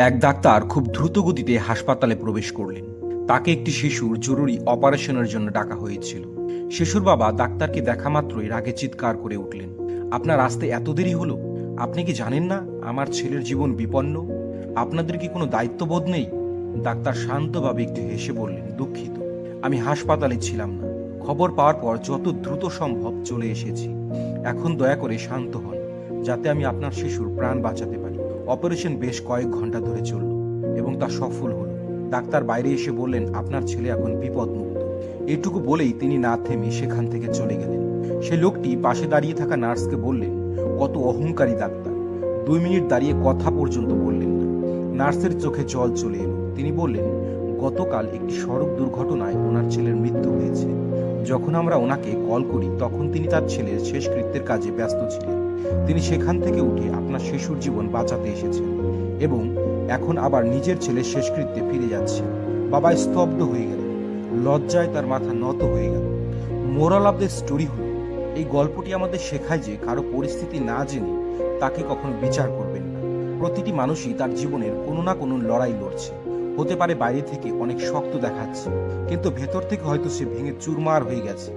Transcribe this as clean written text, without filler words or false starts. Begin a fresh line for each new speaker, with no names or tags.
এক ডাক্তার খুব দ্রুত গতিতে হাসপাতালে প্রবেশ করলেন। তাকে একটি শিশুর জরুরি অপারেশনের জন্য ডাকা হয়েছিল। শিশুর বাবা ডাক্তারকে দেখা মাত্রই রাগে চিৎকার করে উঠলেন, আপনার আসতে এত দেরি হলো? আপনি কি জানেন না আমার ছেলের জীবন বিপন্ন? আপনাদের কি কোনো দায়িত্ববোধ নেই? ডাক্তার শান্তভাবে একটু হেসে বললেন, দুঃখিত, আমি হাসপাতালে ছিলাম না। খবর পাওয়ার পর যত দ্রুত সম্ভব চলে এসেছি। এখন দয়া করে শান্ত হন, যাতে আমি আপনার শিশুর প্রাণ বাঁচাতে পারি। অপারেশন বেশ কয়েক ঘন্টা ধরে চলল এবং তা সফল হলো। ডাক্তার বাইরে এসে বললেন, আপনার ছেলে এখন বিপদমুক্ত। এটুকু বলেই তিনি না থেমে সেখান থেকে চলে গেলেন। সে লোকটি পাশে দাঁড়িয়ে থাকা নার্সকে বললেন, কত অহংকারী ডাক্তার, 2 মিনিট দাঁড়িয়ে কথা পর্যন্ত বললেন না। নার্সের চোখে জল চলে এলো। তিনি বললেন, গতকাল একটি সড়ক দুর্ঘটনায় ওনার ছেলের মৃত্যু হয়েছে। যখন আমরা ওনাকে কল করি তখন তিনি তার ছেলের শেষকৃত্যের কাজে ব্যস্ত ছিলেন। তিনি সেখান থেকে উঠে আপনার শিশুর জীবন বাঁচাতে এসেছেন এবং এখন আবার নিজের ছেলের শেষকৃত্যে ফিরে যাচ্ছে। বাবা স্তব্ধ হয়ে গেলেন। লজ্জায় তার মাথা নত হয়ে গেল। মোরাল অফ দ্য স্টোরি হল, এই গল্পটি আমাদের শেখায় যে কারো পরিস্থিতি না জেনে তাকে কখনো বিচার করবেন না। প্রতিটি মানুষই তার জীবনের কোনো না কোনো লড়াই লড়ছে। হতে পারে বাইরে থেকে অনেক শক্ত দেখাচ্ছে, কিন্তু ভেতর থেকে হয়তো সে ভেঙে চুরমার হয়ে গেছে।